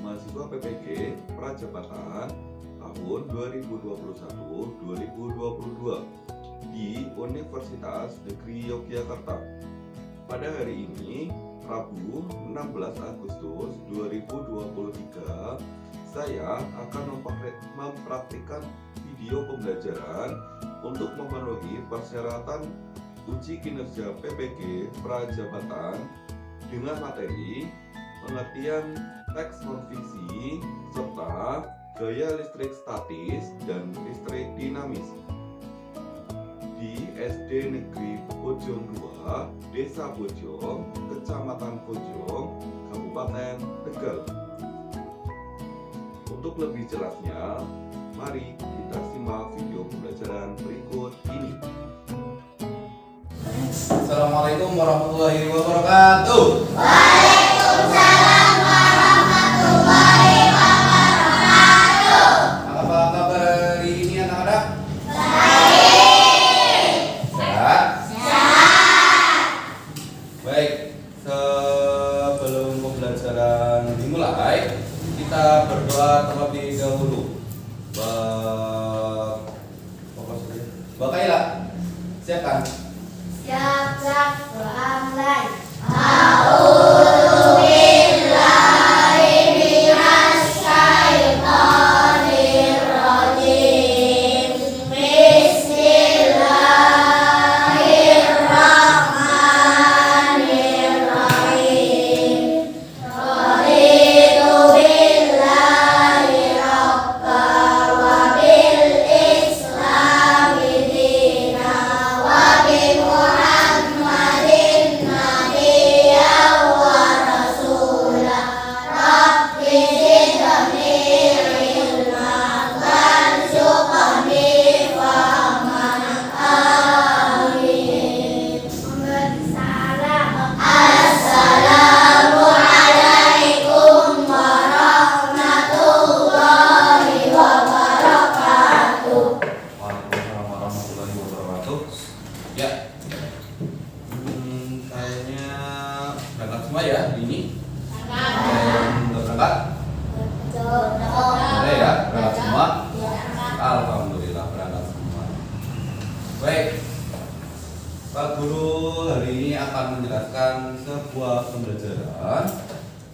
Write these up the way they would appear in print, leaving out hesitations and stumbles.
mahasiswa PPG Prajabatan tahun 2021-2022 di Universitas Negeri Yogyakarta. Pada hari ini, Rabu 16 Agustus 2023, saya akan mempraktikkan video pembelajaran untuk memenuhi persyaratan uji kinerja PPG Prajabatan dengan materi pengertian teks non-fiksi serta gaya listrik statis dan listrik dinamis di SD Negeri Bojong 2, Desa Bojong, Kecamatan Bojong, Kabupaten Tegal. Untuk lebih jelasnya, mari kita simak video pembelajaran berikut ini. Assalamualaikum warahmatullahi wabarakatuh. Waalaikumsalam warahmatullahi wabarakatuh. Apa kabar hari ini anak-anak? Baik. Sehat? Sehat. Baik, sebelum pembelajaran dimulai, kita berdoa terlebih dahulu. Kaila, siapkan. Siap, doa mulai. A'udzu billahi minasy syaithanir rajim. Bismillahirrahmanirrahim. Raditu billahi rabba wa bil islami dina wa bi Muhammadin nabiyyan wa rasula. Rabbi zidni ilma warzuqni fahman. Amin. Assalamualaikum warahmatullahi wabarakatuh. Waalaikumsalam warahmatullahi wabarakatuh. Ya, kayaknya berangkat semua ya hari ini. Udah berangkat? Ada ya, berangkat semua. Alhamdulillah berangkat semua. Baik, Pak Guru hari ini akan menjelaskan sebuah pembelajaran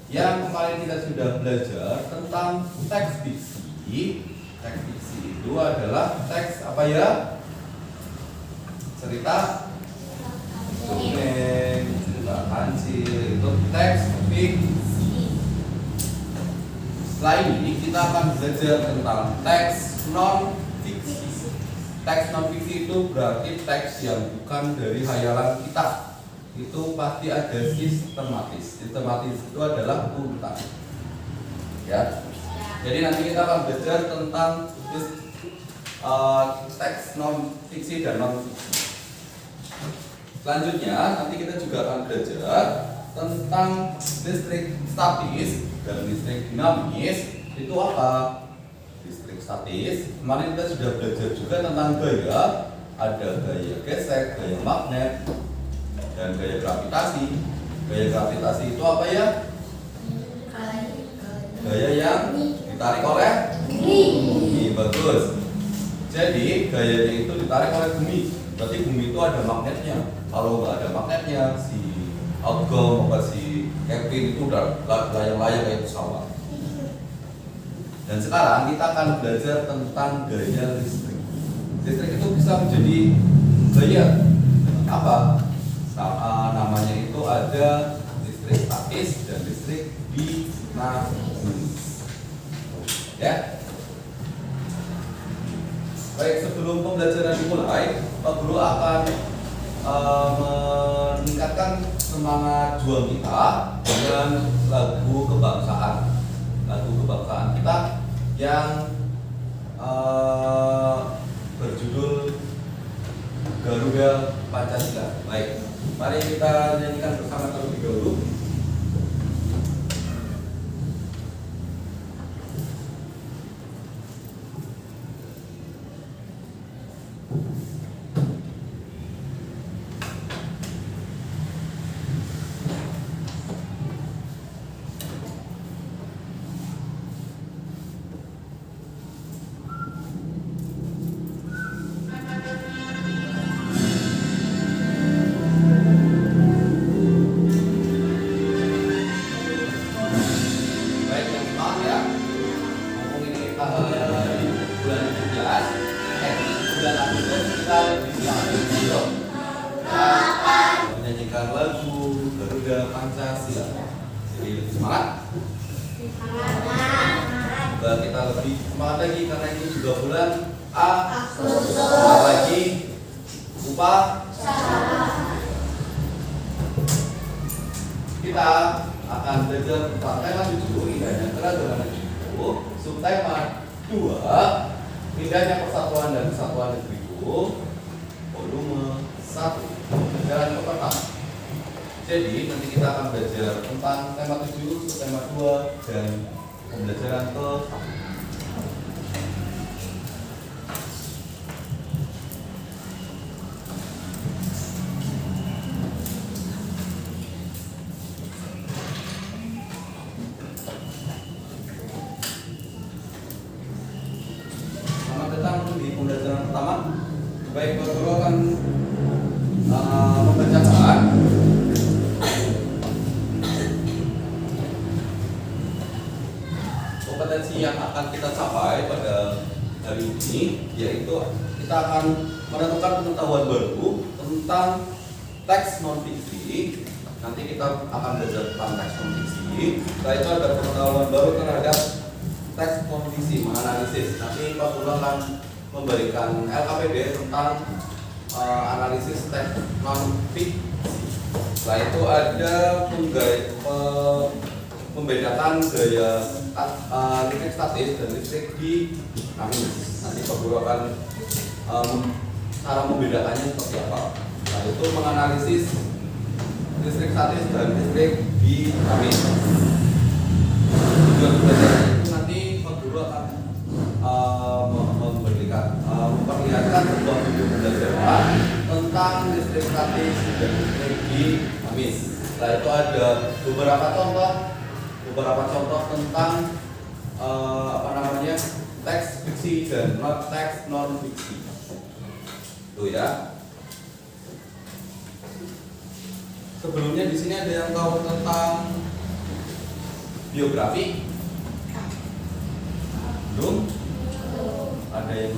yang kemarin kita sudah belajar tentang teks fiksi. Teks fiksi itu adalah teks apa ya? Cerita, dongeng, cerita kancil, itu teks fiksi. Setelah ini kita akan belajar tentang teks non fiksi. Teks non fiksi itu berarti teks yang bukan dari hayalan kita. Itu pasti ada sistematis. Sistematis itu adalah urutan. Ya. Jadi nanti kita akan belajar tentang teks non fiksi dan non fiksi. Selanjutnya nanti kita juga akan belajar tentang listrik statis dan listrik dinamis. Itu apa? Listrik statis, kemarin kita sudah belajar juga tentang gaya. Ada gaya gesek, gaya magnet, dan gaya gravitasi. Gaya gravitasi itu apa ya? Gaya yang ditarik oleh bumi. Bagus. Jadi gayanya itu ditarik oleh bumi. Berarti bumi itu ada magnetnya. Kalau nggak ada magnetnya, si Agam apa si Kevin itu udah layang-layang kayak pesawat. Dan sekarang kita akan belajar tentang gaya listrik. Listrik itu bisa menjadi gaya apa? Namanya itu ada listrik statis dan listrik dinamis. Ya. Baik, sebelum pembelajaran dimulai, Pak Guru akan meningkatkan semangat juang kita dengan lagu kebangsaan. Lagu kebangsaan kita yang berjudul Garuda Pancasila. Baik, mari kita nyanyikan bersama terlebih dahulu. bulan 17, bulan Agustus kita lebih siap menyanyikan lagu Garuda Pancasila. Jadi lebih semangat. Dan kita lebih semangat lagi karena ini juga bulan Agustus. Semangat lagi. Kita akan belajar tentang tema 7 indahnya keragaman itu, subtema 2 indahnya persatuan dan kesatuan negeriku, volume 1 pembelajaran pertama. Jadi nanti kita akan belajar tentang tema 7, subtema 2 dan pembelajaran ke-1. Di pembelajaran pertama, baik guru akan membacakan kompetensi yang akan kita capai pada hari ini, yaitu kita akan menentukan pengetahuan baru tentang teks non fiksi. Nanti kita akan belajar tentang teks non fiksi. Setelah itu ada pengetahuan baru terhadap teks non fiksi, menganalisis. Nanti Pak Guru akan memberikan LKPD tentang analisis teks non fiksi. Setelah itu ada membedakan gaya listrik statis dan listrik dinamis. Nanti Pak Guru akan cara membedakannya seperti apa. Nah, itu menganalisis listrik statis dan listrik dinamis. Tujuan belajarnya itu nanti Pak Guru akan memperlihatkan sebuah video pembelajaran tentang listrik statis dan listrik dinamis. Setelah itu ada beberapa contoh tentang teks fiksi dan teks non fiksi. Tuh ya. Sebelumnya di sini ada yang tahu tentang biografi? Belum? Ada yang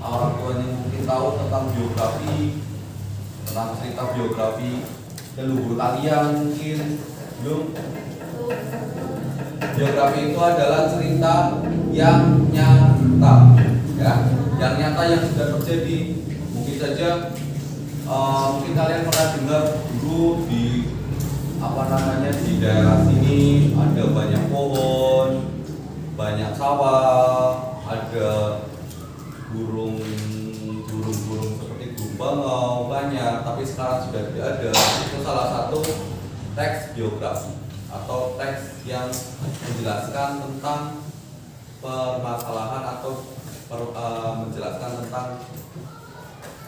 orang tuanya mungkin tahu tentang biografi, tentang cerita biografi leluhur kalian mungkin belum? Biografi itu adalah cerita yang nyata, ya, yang nyata yang sudah terjadi. Mungkin saja, mungkin kalian pernah dengar dulu di di daerah sini ada banyak pohon, banyak sawah, ada burung seperti burung bangau banyak, tapi sekarang sudah tidak ada. Itu salah satu teks biografi atau teks yang menjelaskan tentang permasalahan atau menjelaskan tentang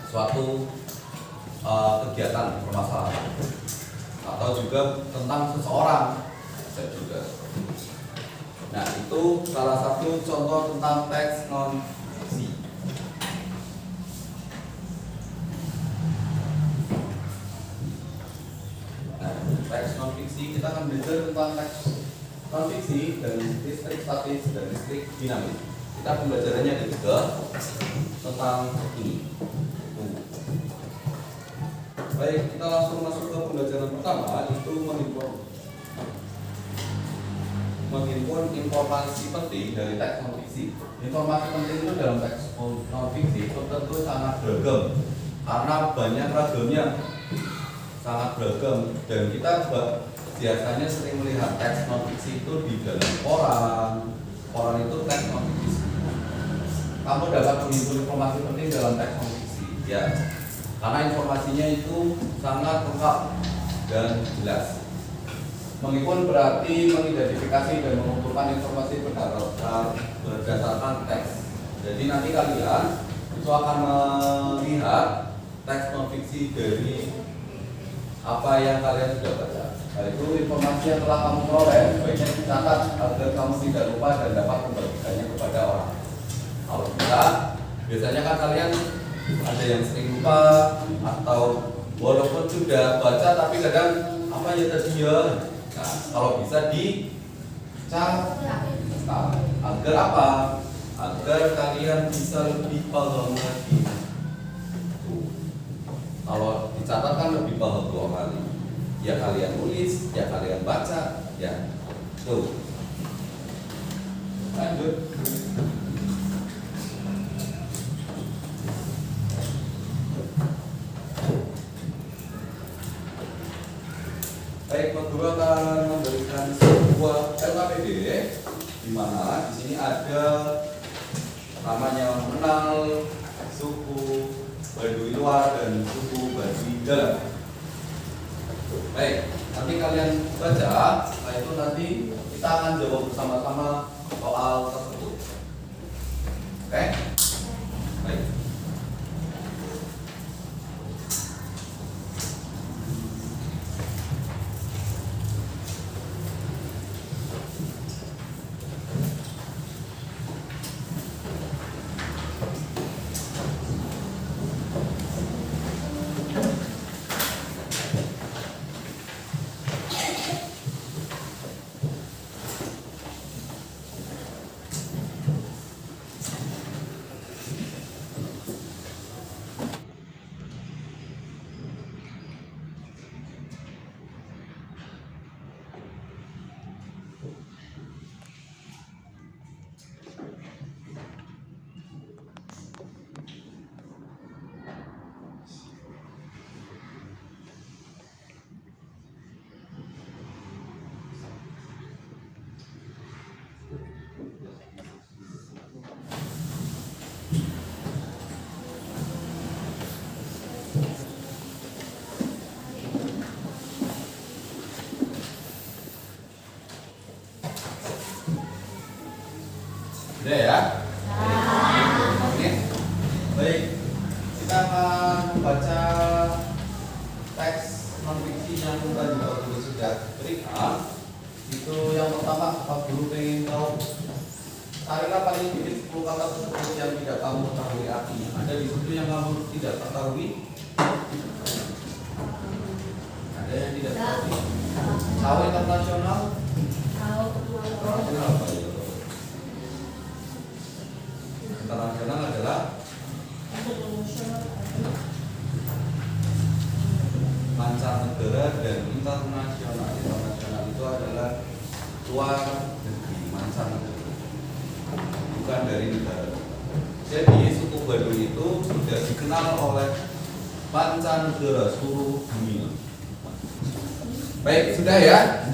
suatu kegiatan permasalahan atau juga tentang seseorang bisa juga. Nah, itu salah satu contoh tentang teks non fiksi. Nah, teks non fiksi kita akan belajar tentang teks non fiksi dan listrik statis dan listrik dinamis. Kita pembelajarannya ada 3 tentang ini. Baik, kita langsung masuk ke pembelajaran pertama, itu menghimpun informasi penting dari teks non fiksi. Informasi penting itu dalam teks non fiksi itu tentu sangat beragam karena banyak ragamnya, sangat beragam, dan kita biasanya sering melihat teks non fiksi itu di dalam koran itu teks non fiksi. Kamu dapat menghimpun informasi penting dalam teks non fiksi, ya, karena informasinya itu sangat lengkap dan jelas. Menghimpun berarti mengidentifikasi dan mengumpulkan informasi berdasarkan teks. Jadi nanti kalian itu akan melihat teks non fiksi dari apa yang kalian sudah baca. Nah, itu informasi yang telah kamu peroleh sebaiknya dicatat agar kamu tidak lupa dan dapat membagikannya kepada orang. Kalau bisa, biasanya kan kalian ada yang sering lupa atau walaupun sudah baca tapi kadang apa ya tadi ya. Nah, kalau bisa catat. Agar apa? Agar kalian bisa lebih paham lagi. Tuh. Kalau dicatat kan lebih paham 2 kali. Ya kalian tulis, ya kalian baca, ya. Tuh. Lanjut. Baik, Pak Guru akan memberikan sebuah LKPD di mana di sini ada namanya mengenal suku Baduy luar dan suku Baduy dalam. Baik, nanti kalian baca, setelah itu nanti kita akan jawab bersama-sama soal tersebut. Oke? Baik. Udah ya? Oke. Baik. Kita akan membaca teks non-fiksi yang tadi Pak Guru sudah berikan. Itu yang pertama, Pak Guru pengen tahu carilah paling sedikit 10 kata tersebut yang tidak kamu ketahui artinya. Ada di situ yang kamu tidak ketahui? Ada yang tidak ketahui? Sawo internasional? Internasional apa ya? Internasional adalah mancanegara dan internasional. Internasional itu adalah luar negeri, mancanegara, bukan dari negara. Jadi suku Baduy itu sudah dikenal oleh mancanegara seluruh dunia. Baik, sudah ya?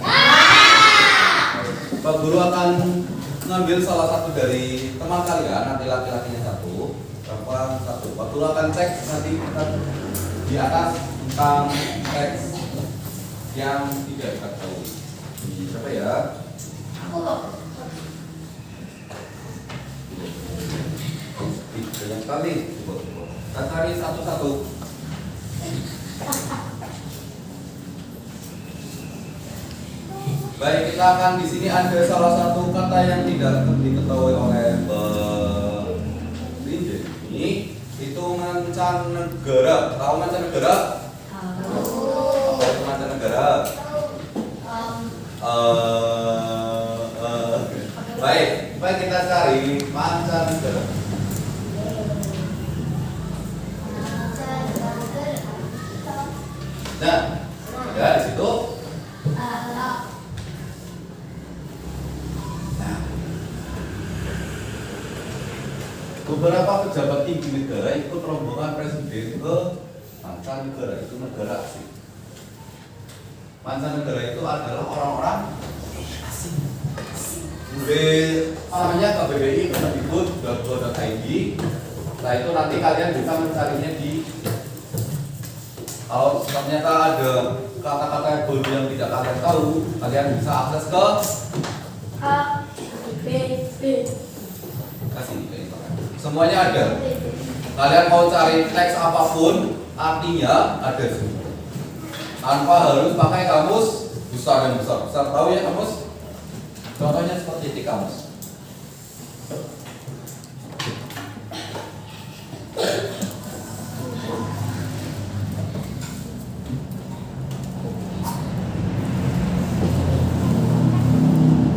Pak Guru akan ngambil salah satu dari teman kalian, nanti laki-lakinya satu, perempuan satu. Pak Guru akan cek nanti di atas tentang teks yang tidak kita tahu. Siapa ya? Aku kok. Banyak sekali. Kita cari satu-satu. Baik, kita akan di sini ada salah satu kata yang tidak diketahui oleh Linje. Ini itu mancanegara. Tahu mancanegara? Apa itu mancanegara? Baik, kita cari mancanegara. Nah, ya di situ. Beberapa pejabat tinggi negara ikut rombongan presiden ke mancanegara, itu negara asing. Mancanegara itu adalah orang-orang asing. Namanya KBBI, Kemendikbud.go.id. Nah itu nanti kalian bisa mencarinya di. Kalau ternyata ada kata-kata yang baru yang tidak kalian tahu, kalian bisa akses ke KBB. kasih ini. Semuanya ada. Kalian mau cari teks apapun, artinya ada semua. Tanpa harus pakai kamus besar dan besar. Tahu ya kamus? Contohnya seperti di kamus.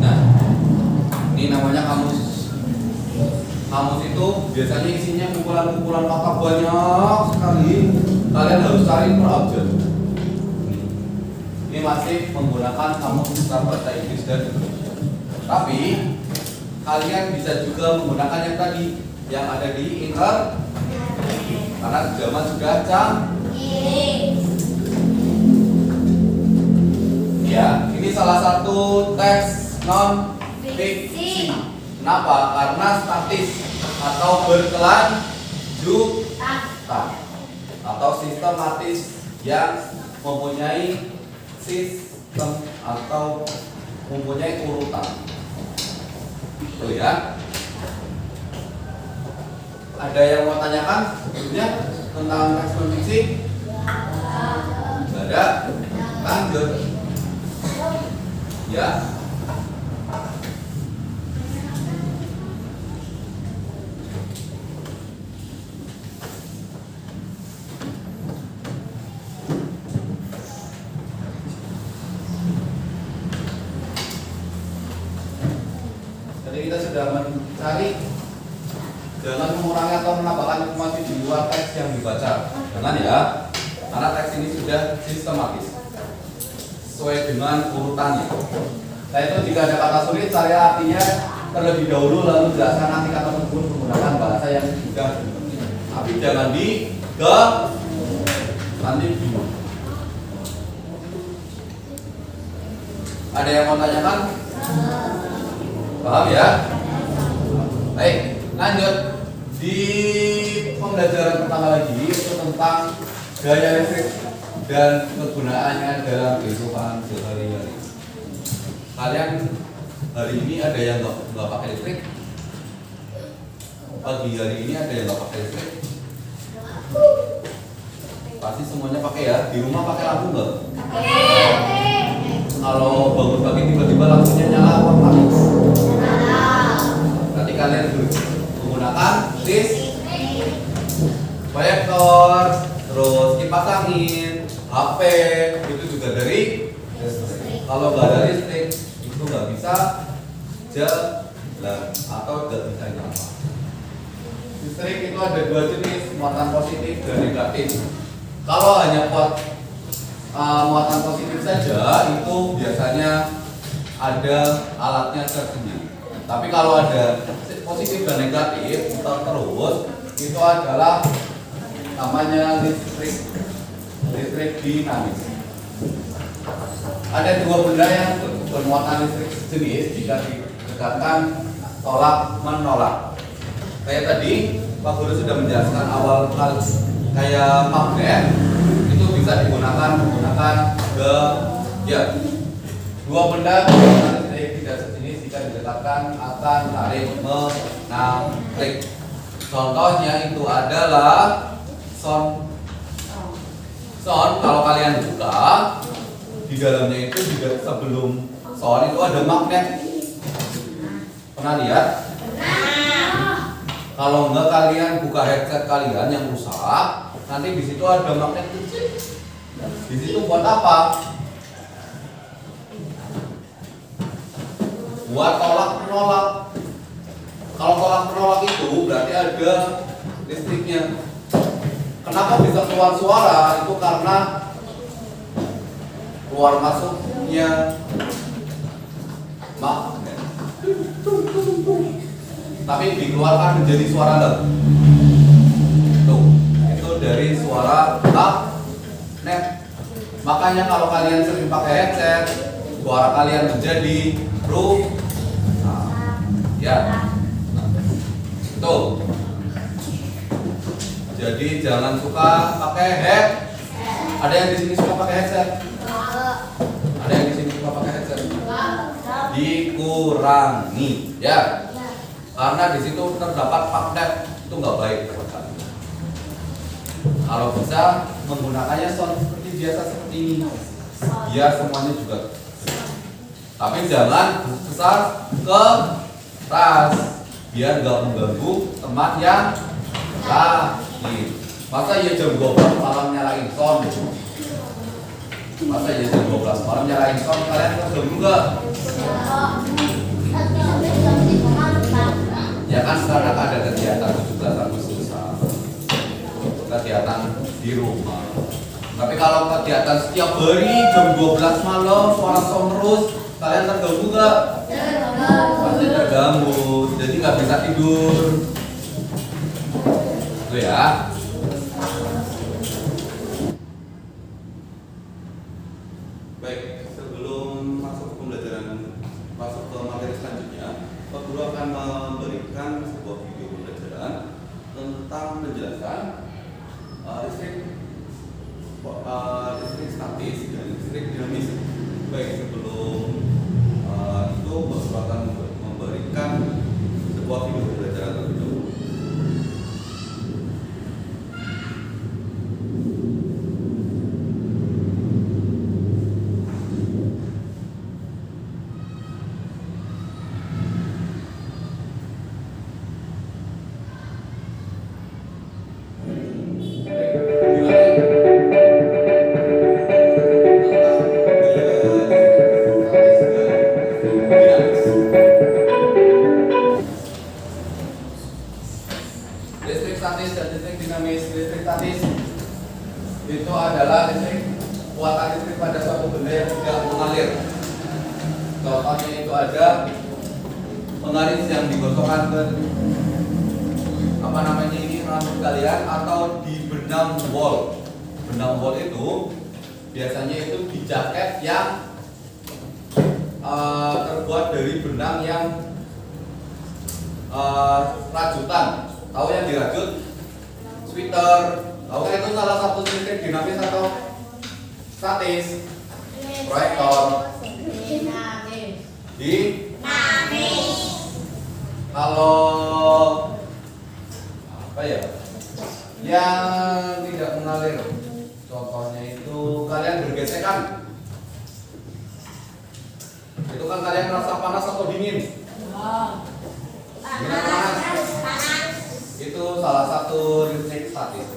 Nah, namanya kamus. Kamus itu biasanya isinya kumpulan-kumpulan kata banyak sekali. Kalian harus cari per objek. Ini masih menggunakan kamus besar bahasa Inggris dan Indonesia. Tapi kalian bisa juga menggunakan yang tadi yang ada di internet karena zaman sudah canggih. Ya, ini salah satu teks non fiksi. Kenapa? Karena statis atau berkelanjutan atau sistematis yang mempunyai sistem atau mempunyai urutan. Tuh ya. Ada yang mau tanyakan sebelumnya tentang teks non fiksi? Tidak ada. Lanjut. Ya. Jadi kita sudah mencari jangan mengurangi atau menambahkan informasi di luar teks yang dibaca. Jangan ya. Karena teks ini sudah sistematis sesuai dengan urutannya. Nah itu jika ada kata sulit, saya artinya terlebih dahulu lalu jelaskan nanti kata tersebut menggunakan bahasa yang mudah. Tapi jangan nanti bingung. Ada yang mau tanyakan? Paham ya? Baik, lanjut. Di pembelajaran pertama lagi itu tentang gaya listrik dan kegunaannya dalam kehidupan sehari-hari. Kalian hari ini ada yang nggak pakai listrik? Pagi hari ini ada yang nggak pakai listrik? Pasti semuanya pakai ya. Di rumah pakai lampu nggak? Kalau bangun pagi tiba-tiba lampunya nyala apa mati? Berarti kalian menggunakan listrik, proyektor, terus kipas angin, HP itu juga dari listrik. Kalau nggak ada listrik itu nggak bisa jalan atau nggak bisa nyala. Listrik itu ada dua jenis, muatan positif dan negatif. Kalau hanya muatan positif saja itu biasanya ada alatnya tersendiri. Tapi kalau ada positif dan negatif terus itu adalah namanya listrik dinamis. Ada dua benda yang bermuatan listrik sejenis jika didekatkan tolak menolak. Kayak tadi Pak Guru sudah menjelaskan awal kayak magnet itu bisa menggunakan ya dua benda bermuatan listrik tidak sejenis jika didekatkan akan saling menarik. Contohnya itu adalah sound. Kalau kalian buka di dalamnya itu juga sebelum sound itu ada magnet. Pernah lihat? Kalau enggak kalian buka headset kalian yang rusak, nanti di situ ada magnet kecil. Di situ buat apa? Buat tolak menolak. Kalau tolak menolak itu berarti ada listriknya. Kenapa bisa keluar suara? Itu karena keluar masuknya magnet. Tapi dikeluarkan menjadi suara lem. Tuh, itu dari suara magnet. Makanya kalau kalian sering pakai headset, suara kalian menjadi ya. Tuh. Jadi jangan suka pakai headset. Ada yang di sini suka pakai headset? Ada yang di sini suka pakai headset? Dikurangi, ya. Karena di situ terdapat magnet, itu nggak baik buat kalian. Kalau bisa menggunakannya sound seperti biasa seperti ini, biar semuanya juga. Tapi jangan besar keras, biar nggak mengganggu teman yang lain. Masa ya jam 12 malam nyalain sound? Masa ya jam 12 malam nyalain sound? Kalian terganggu nggak? kan sekarang ada kegiatan 17 Agustusan, kegiatan di rumah. Tapi kalau kegiatan setiap hari jam 12 malam suara terus, kalian terganggu nggak? Pasti terganggu, jadi nggak bisa tidur. Itu ya. Baik, sebelum masuk ke materi selanjutnya, Pak Guru akan memberikan sebuah video pembelajaran tentang menjelaskan listrik statis dan listrik dinamis. Baik, sebelum itu Pak Guru akan memberikan sebuah video pembelajaran terlebih dahulu. Listrik statis dan listrik dinamis. Listrik statis itu adalah kekuatan listrik pada suatu benda yang tidak mengalir. Contohnya itu ada penggaris yang digosokkan ke rambut kalian atau di benang wol. Benang wol itu biasanya itu di jaket yang terbuat dari benang yang rajutan. Tahu yang dirajut? Sweater. Tahu kan itu salah satu listrik dinamis atau statis? Proyektor. Dinamis. Kalau apa ya? Yang tidak mengalir. Contohnya itu kalian bergesekan. Itu kan kalian merasa panas atau dingin? Panas. Itu salah satu listrik statis.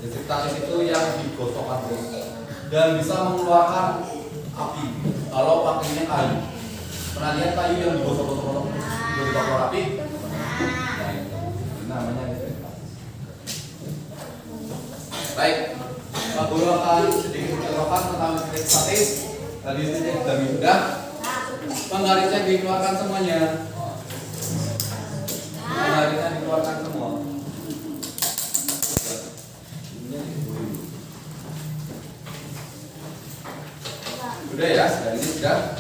Listrik statis itu yang digosokkan terus dan bisa mengeluarkan api kalau pakainya kayu. Pernah lihat kayu yang digosok-gosok tiba-tiba keluar api? Nah, itu namanya listrik statis. Baik, Pak Guru akan sedikit mencontohkan tentang listrik statis. Tadi listrik sudah penggarisnya dikeluarkan semuanya. Penggarisnya dikeluarkan semua. Sudah ya, dari ini sudah.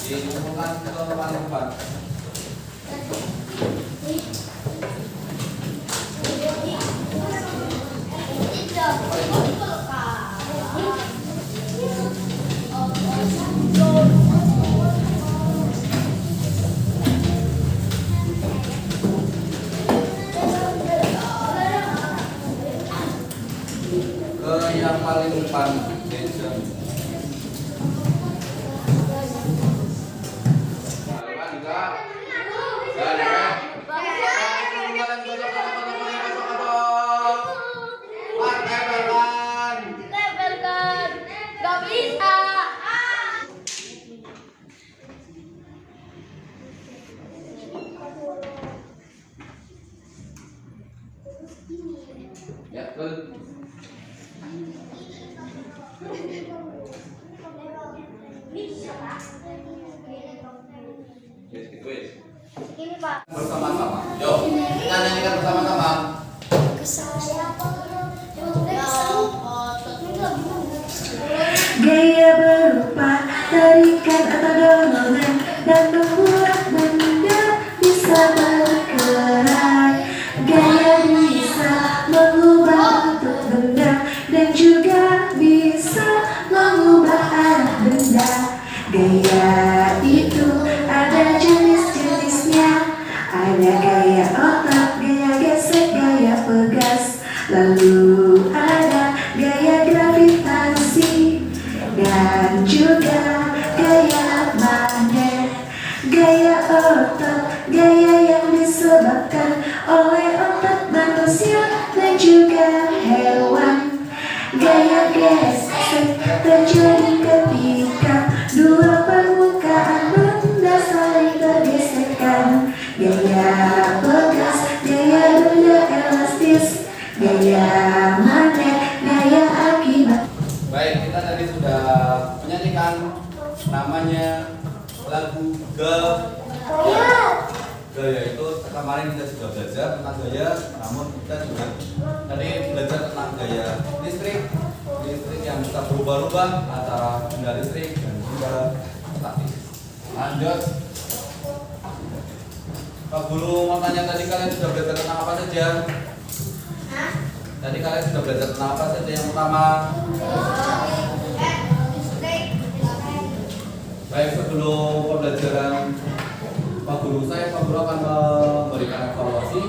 Dikumpulkan ke depan. Yang paling depan tension. Gak bisa. Ya, betul. Yes, gitu ya. Ini Pak. Bersama-sama. Yuk, kita nyanyikan bersama-sama. Gaya berupa tarikan atau dorongan dan membuat benda bisa bergerak. Gaya bisa mengubah bentuk benda dan juga bisa mengubah arah benda. Gaya itu ada jenis-jenisnya. Ada gaya otak, gaya gesek, gaya pegas. Lalu ada gaya gravitasi dan juga gaya magnet. Gaya otak, gaya yang disebabkan oleh otak manusia dan juga hewan. Gaya gaya gesek terjadi ketika dua permukaan benda saling bergesekan. Gaya pegas, gaya benda elastis, gaya magnet, gaya akibat. Baik, kita tadi sudah menyanyikan namanya lagu Gaya itu kemarin kita sudah belajar tentang gaya, namun kita juga tadi belajar tentang gaya listrik yang bisa berubah-ubah antara benda listrik dan benda statis. Lanjut, Pak Guru mau tanya, tadi kalian sudah belajar tentang apa saja? Tadi kalian sudah belajar tentang apa saja? Yang pertama, baik, sebelum pembelajaran Pak Guru akan memberikan evaluasi.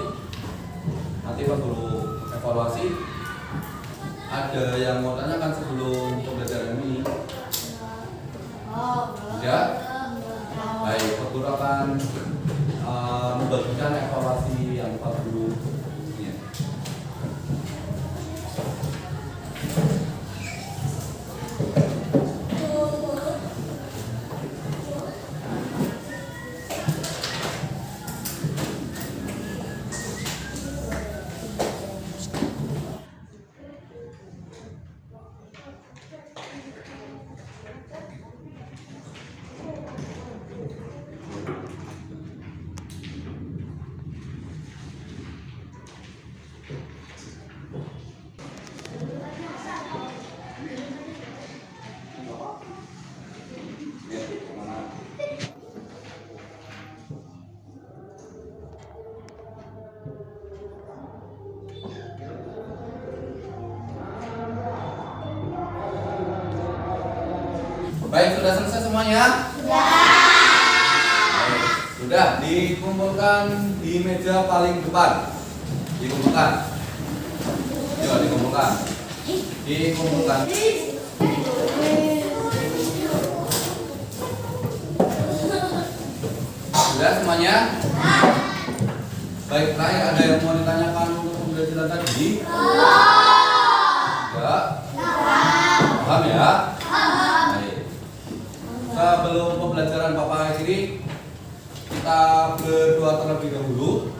Nanti Pak Guru evaluasi. Ada yang mau tanyakan sebelum pembelajaran ini? Tidak? Baik, Pak Guru akan membagikan evaluasi yang Pak Guru punya. Baik, sudah selesai semuanya? Sudah dikumpulkan di meja paling depan. Dikumpulkan. Sudah semuanya? Baik, terakhir ada yang mau ditanyakan untuk pembelajaran tadi? Enggak? Paham ya? Sebelum pembelajaran Bapak akhiri, kita berdoa terlebih dahulu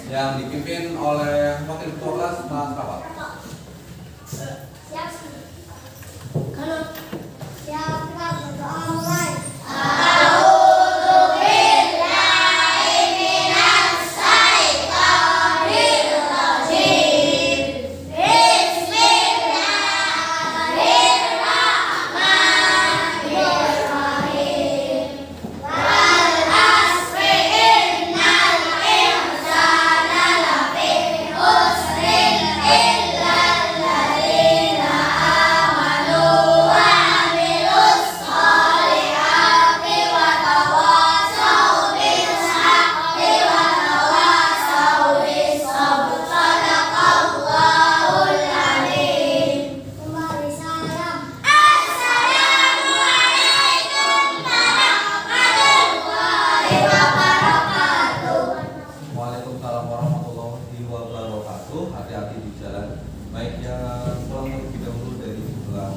yang dipimpin oleh Wakil Ketua Kelas Mas Rapat. Siap. Kalau siap, kita berdoa mulai. Waalaikumsalam warahmatullahi wabarakatuh. Hati-hati di jalan. Baik, yang pulang terlebih dahulu dari sebelah